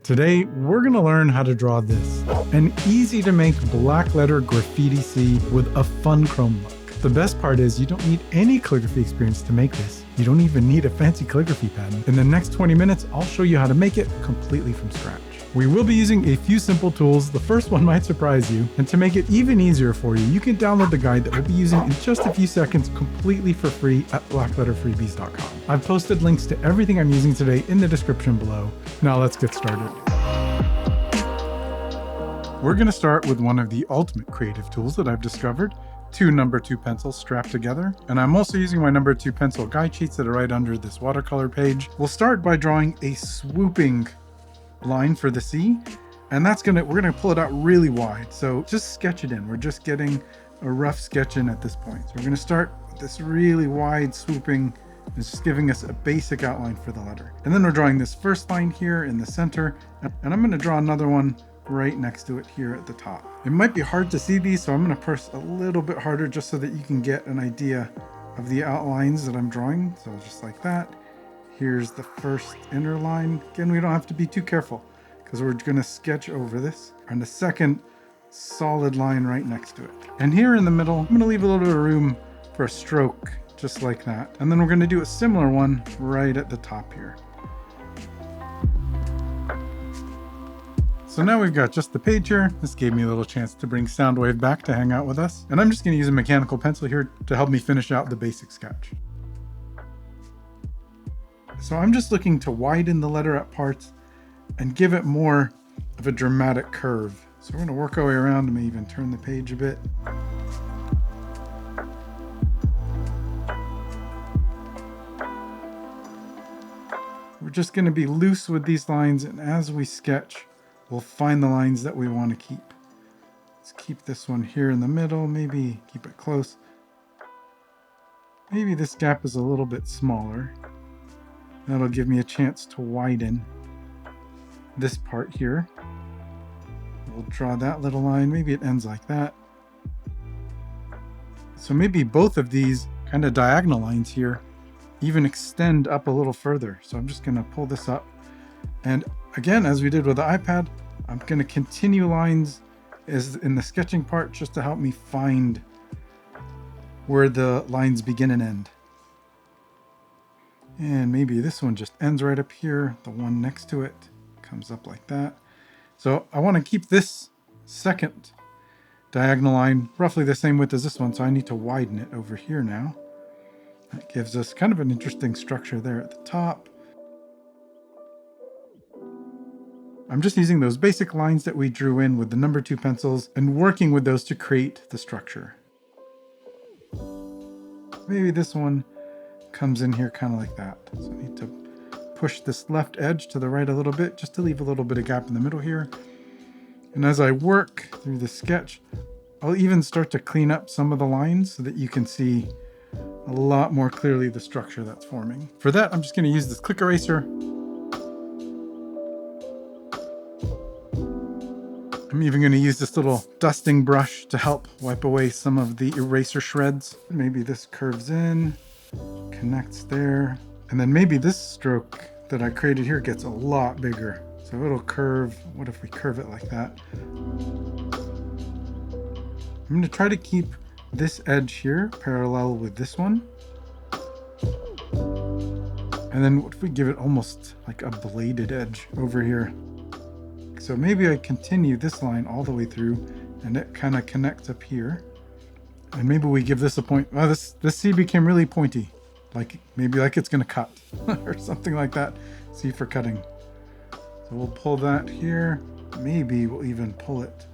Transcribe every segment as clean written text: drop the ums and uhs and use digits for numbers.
Today, we're gonna learn how to draw this, an easy to make black letter graffiti C with a fun chrome look. The best part is you don't need any calligraphy experience to make this. You don't even need a fancy calligraphy pen. In the next 20 minutes, I'll show you how to make it completely from scratch. We will be using a few simple tools. The first one might surprise you, and to make it even easier for you, you can download the guide that we'll be using in just a few seconds completely for free at blackletterfreebies.com. I've posted links to everything I'm using today in the description below. Now let's get started. We're going to start with one of the ultimate creative tools that I've discovered, two number 2 pencils strapped together. And I'm also using my number 2 pencil guide sheets that are right under this watercolor page. We'll start by drawing a swooping line for the C, and we're gonna pull it out really wide. So just sketch it in. We're just getting a rough sketch in at this point. So we're gonna start with this really wide swooping. It's just giving us a basic outline for the letter. And then we're drawing this first line here in the center, and I'm gonna draw another one right next to it here at the top. It might be hard to see these, so I'm gonna press a little bit harder just so that you can get an idea of the outlines that I'm drawing. So just like that. Here's the first inner line. Again, we don't have to be too careful because we're gonna sketch over this. And the second solid line right next to it. And here in the middle, I'm gonna leave a little bit of room for a stroke, just like that. And then we're gonna do a similar one right at the top here. So now we've got just the page here. This gave me a little chance to bring Soundwave back to hang out with us. And I'm just gonna use a mechanical pencil here to help me finish out the basic sketch. So I'm just looking to widen the letter at parts and give it more of a dramatic curve. So we're going to work our way around and maybe even turn the page a bit. We're just going to be loose with these lines, and as we sketch, we'll find the lines that we want to keep. Let's keep this one here in the middle, maybe keep it close. Maybe this gap is a little bit smaller. That'll give me a chance to widen this part here. We'll draw that little line. Maybe it ends like that. So maybe both of these kind of diagonal lines here even extend up a little further. So I'm just going to pull this up. And again, as we did with the iPad, I'm going to continue lines as in the sketching part just to help me find where the lines begin and end. And maybe this one just ends right up here. The one next to it comes up like that. So I want to keep this second diagonal line roughly the same width as this one. So I need to widen it over here now. That gives us kind of an interesting structure there at the top. I'm just using those basic lines that we drew in with the number 2 pencils and working with those to create the structure. Maybe this one comes in here kind of like that. So I need to push this left edge to the right a little bit just to leave a little bit of gap in the middle here. And as I work through the sketch, I'll even start to clean up some of the lines so that you can see a lot more clearly the structure that's forming. For that, I'm just going to use this click eraser. I'm even going to use this little dusting brush to help wipe away some of the eraser shreds. Maybe this curves in, connects there, and then maybe this stroke that I created here gets a lot bigger. So it'll curve. What if we curve it like that? I'm going to try to keep this edge here parallel with this one. And then what if we give it almost like a bladed edge over here? So maybe I continue this line all the way through and it kind of connects up here. And maybe we give this a point. Well, this C became really pointy. Maybe it's gonna cut or something like that. C for cutting. So we'll pull that here. Maybe we'll even pull it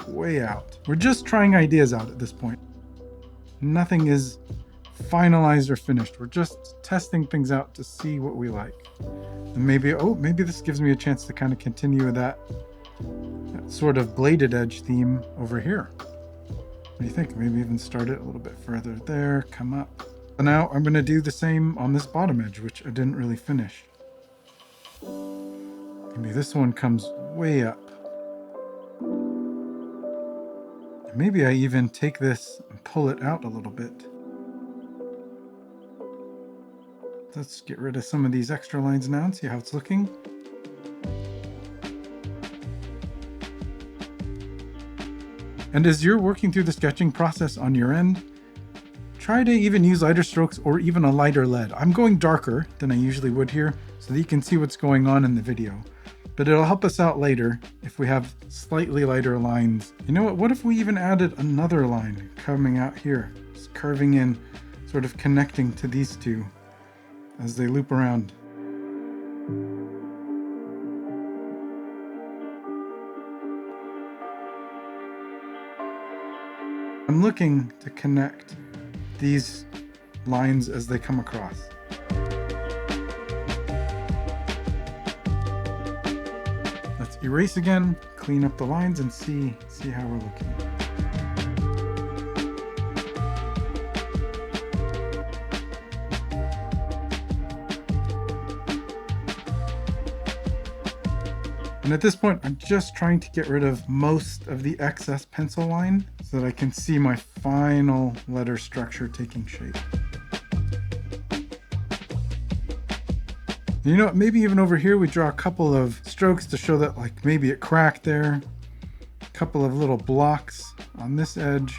way out. We're just trying ideas out at this point. Nothing is finalized or finished. We're just testing things out to see what we like. And maybe this gives me a chance to kind of continue with that sort of bladed edge theme over here. What do you think? Maybe even start it a little bit further there, come up. And now I'm going to do the same on this bottom edge, which I didn't really finish. Maybe this one comes way up. Maybe I even take this and pull it out a little bit. Let's get rid of some of these extra lines now and see how it's looking. And as you're working through the sketching process on your end, try to even use lighter strokes or even a lighter lead. I'm going darker than I usually would here so that you can see what's going on in the video. But it'll help us out later if we have slightly lighter lines. You know what if we even added another line coming out here, just curving in, sort of connecting to these two as they loop around. I'm looking to connect these lines as they come across. Let's erase again, clean up the lines, and see how we're looking. And at this point, I'm just trying to get rid of most of the excess pencil line so that I can see my final letter structure taking shape. You know what, maybe even over here we draw a couple of strokes to show that like maybe it cracked there. A couple of little blocks on this edge.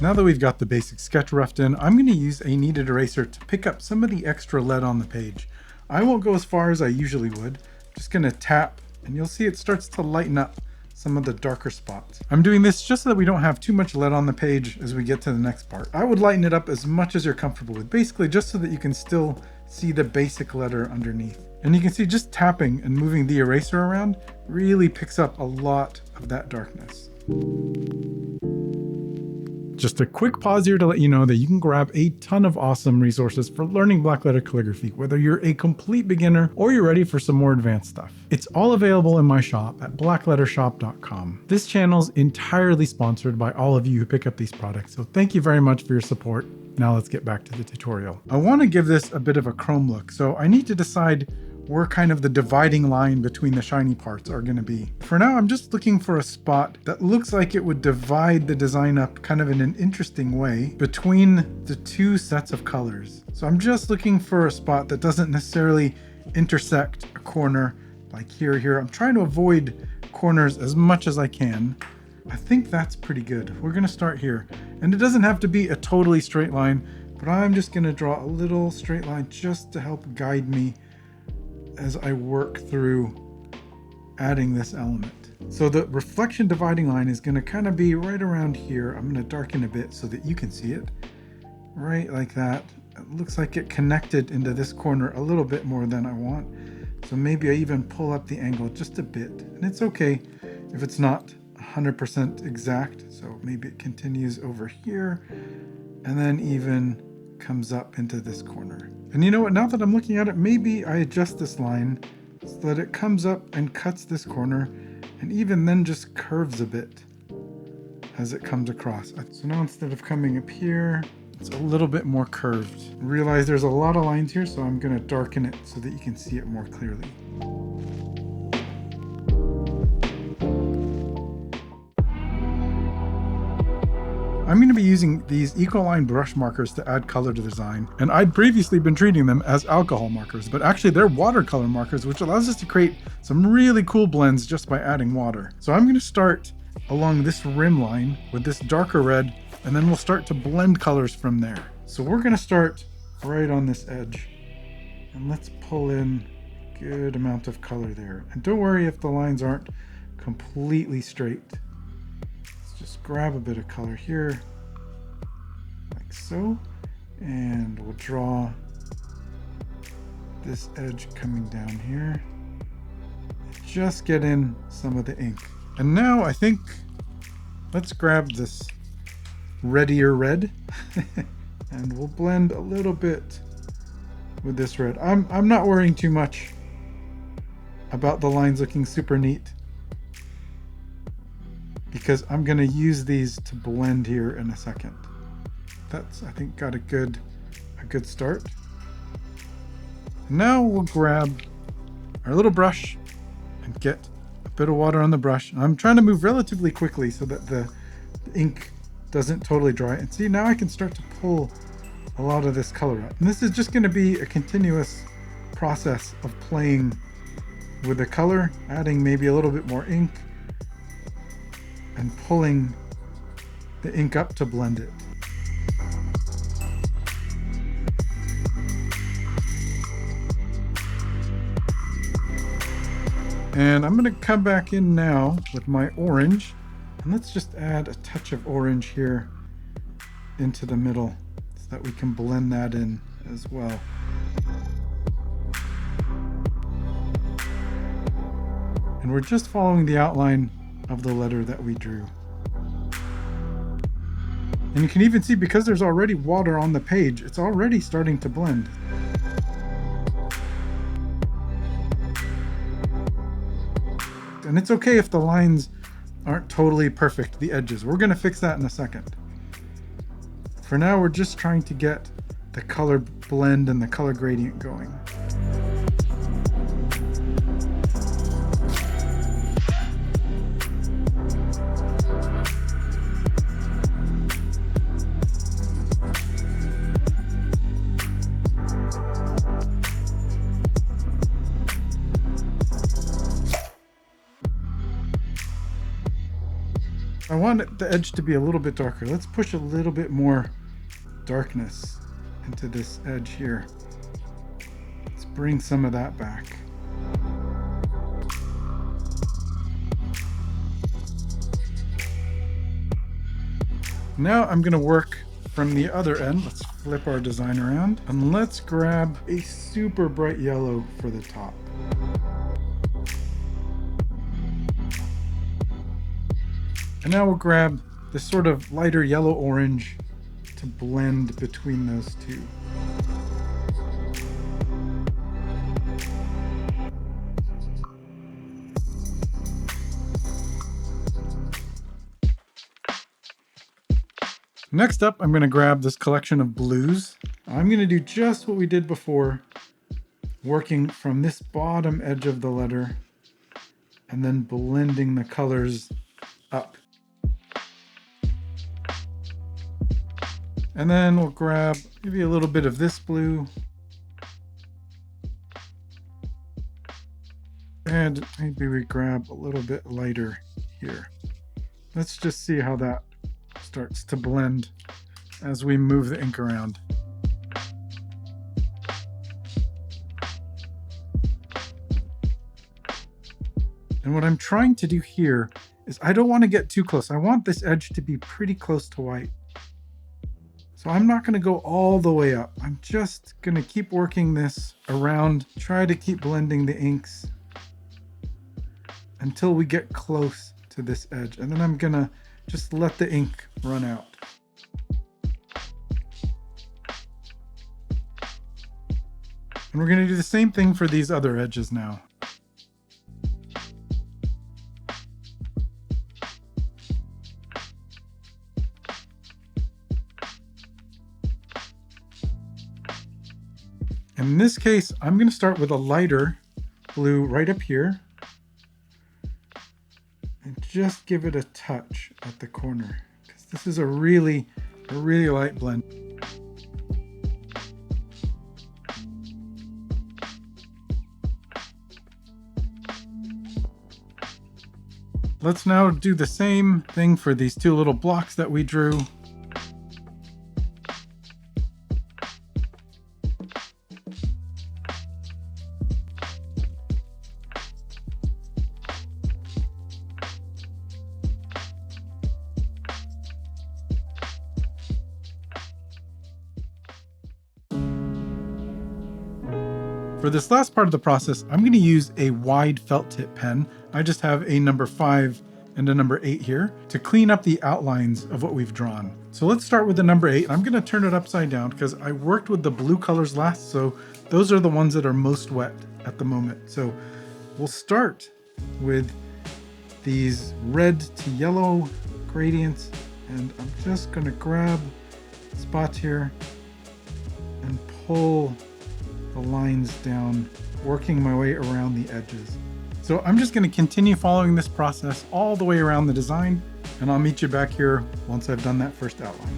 Now that we've got the basic sketch roughed in, I'm going to use a kneaded eraser to pick up some of the extra lead on the page. I won't go as far as I usually would. I'm just going to tap, and you'll see it starts to lighten up some of the darker spots. I'm doing this just so that we don't have too much lead on the page as we get to the next part. I would lighten it up as much as you're comfortable with, basically just so that you can still see the basic letter underneath. And you can see just tapping and moving the eraser around really picks up a lot of that darkness. Just a quick pause here to let you know that you can grab a ton of awesome resources for learning blackletter calligraphy, whether you're a complete beginner or you're ready for some more advanced stuff. It's all available in my shop at blacklettershop.com. This channel's entirely sponsored by all of you who pick up these products, so thank you very much for your support. Now let's get back to the tutorial. I want to give this a bit of a chrome look, so I need to decide where kind of the dividing line between the shiny parts are going to be. For now, I'm just looking for a spot that looks like it would divide the design up kind of in an interesting way between the two sets of colors. So I'm just looking for a spot that doesn't necessarily intersect a corner like here. I'm trying to avoid corners as much as I can. I think that's pretty good. We're going to start here. And it doesn't have to be a totally straight line, but I'm just going to draw a little straight line just to help guide me as I work through adding this element. So the reflection dividing line is going to kind of be right around here. I'm going to darken a bit so that you can see it. Right like that. It looks like it connected into this corner a little bit more than I want. So maybe I even pull up the angle just a bit. And it's okay if it's not 100% exact. So maybe it continues over here and then even comes up into this corner. And you know what, now that I'm looking at it, maybe I adjust this line so that it comes up and cuts this corner and even then just curves a bit as it comes across. So now instead of coming up here, it's a little bit more curved. Realize there's a lot of lines here, so I'm going to darken it so that you can see it more clearly. I'm going to be using these Ecoline brush markers to add color to the design, and I'd previously been treating them as alcohol markers, but actually they're watercolor markers, which allows us to create some really cool blends just by adding water. So I'm going to start along this rim line with this darker red, and then we'll start to blend colors from there. So we're going to start right on this edge, and let's pull in a good amount of color there. And don't worry if the lines aren't completely straight. Just grab a bit of color here, like so, and we'll draw this edge coming down here. Just get in some of the ink. And now I think let's grab this reddier red and we'll blend a little bit with this red. I'm not worrying too much about the lines looking super neat, because I'm going to use these to blend here in a second. That's, I think, got a good start. Now we'll grab our little brush and get a bit of water on the brush. I'm trying to move relatively quickly so that the ink doesn't totally dry. And see, now I can start to pull a lot of this color out. And this is just going to be a continuous process of playing with the color, adding maybe a little bit more ink and pulling the ink up to blend it. And I'm going to come back in now with my orange, and let's just add a touch of orange here into the middle so that we can blend that in as well. And we're just following the outline of the letter that we drew. And you can even see, because there's already water on the page, it's already starting to blend. And it's okay if the lines aren't totally perfect, the edges. We're going to fix that in a second. For now, we're just trying to get the color blend and the color gradient going. I want the edge to be a little bit darker. Let's push a little bit more darkness into this edge here. Let's bring some of that back. Now I'm going to work from the other end. Let's flip our design around and let's grab a super bright yellow for the top. And now we'll grab this sort of lighter yellow orange to blend between those two. Next up, I'm going to grab this collection of blues. I'm going to do just what we did before, working from this bottom edge of the letter and then blending the colors up. And then we'll grab maybe a little bit of this blue. And maybe we grab a little bit lighter here. Let's just see how that starts to blend as we move the ink around. And what I'm trying to do here is I don't want to get too close. I want this edge to be pretty close to white. So I'm not going to go all the way up. I'm just going to keep working this around, try to keep blending the inks until we get close to this edge. And then I'm going to just let the ink run out. And we're going to do the same thing for these other edges now. In this case, I'm going to start with a lighter blue right up here and just give it a touch at the corner, because this is a really light blend. Let's now do the same thing for these two little blocks that we drew. For this last part of the process, I'm going to use a wide felt tip pen. I just have a number 5 and a number 8 here to clean up the outlines of what we've drawn. So let's start with the number 8. I'm going to turn it upside down because I worked with the blue colors last, so those are the ones that are most wet at the moment. So we'll start with these red to yellow gradients, and I'm just going to grab spots here and pull the lines down, working my way around the edges. So I'm just going to continue following this process all the way around the design, and I'll meet you back here once I've done that first outline.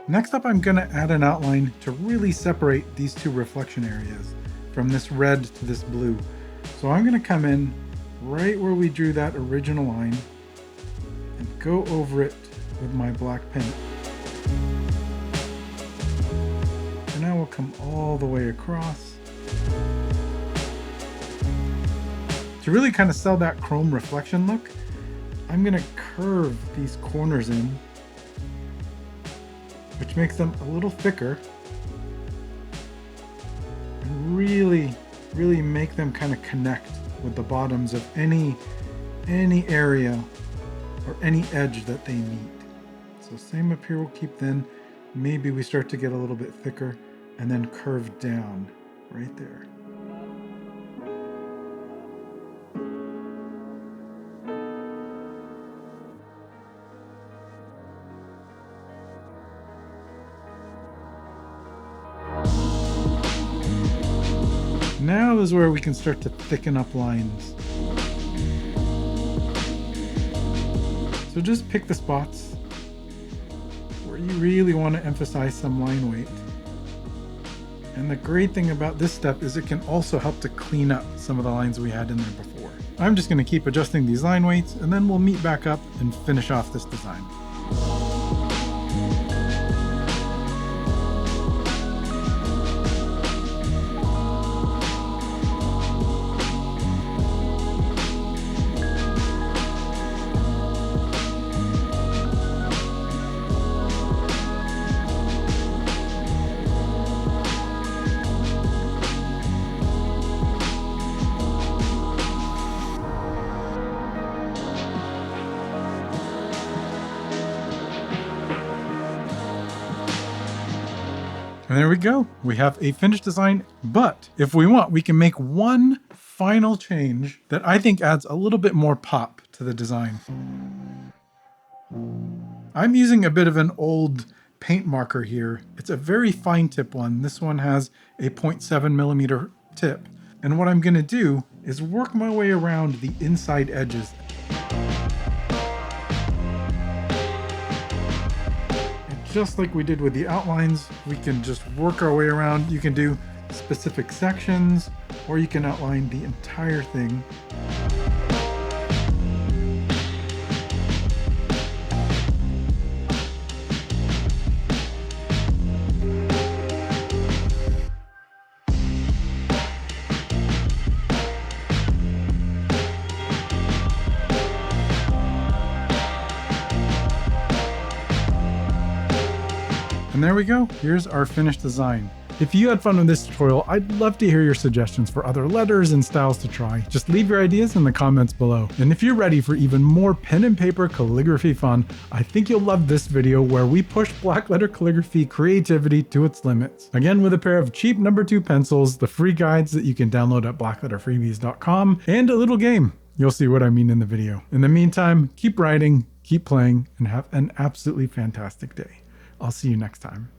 Next up, I'm going to add an outline to really separate these two reflection areas from this red to this blue. So I'm going to come in right where we drew that original line and go over it with my black pen. And now we'll come all the way across. To really kind of sell that chrome reflection look, I'm going to curve these corners in, which makes them a little thicker, and really make them kind of connect with the bottoms of any area or any edge that they meet. So same up here, we'll keep then. Maybe we start to get a little bit thicker and then curve down right there. Now is where we can start to thicken up lines. So just pick the spots where you really want to emphasize some line weight. And the great thing about this step is it can also help to clean up some of the lines we had in there before. I'm just going to keep adjusting these line weights, and then we'll meet back up and finish off this design. And there we go. We have a finished design, but if we want, we can make one final change that I think adds a little bit more pop to the design. I'm using a bit of an old paint marker here. It's a very fine tip one. This one has a 0.7 millimeter tip. And what I'm going to do is work my way around the inside edges. Just like we did with the outlines, we can just work our way around. You can do specific sections, or you can outline the entire thing. And there we go. Here's our finished design. If you had fun with this tutorial, I'd love to hear your suggestions for other letters and styles to try. Just leave your ideas in the comments below. And if you're ready for even more pen and paper calligraphy fun, I think you'll love this video where we push Blackletter calligraphy creativity to its limits. Again, with a pair of cheap #2 pencils, the free guides that you can download at blackletterfreebies.com, and a little game. You'll see what I mean in the video. In the meantime, keep writing, keep playing, and have an absolutely fantastic day. I'll see you next time.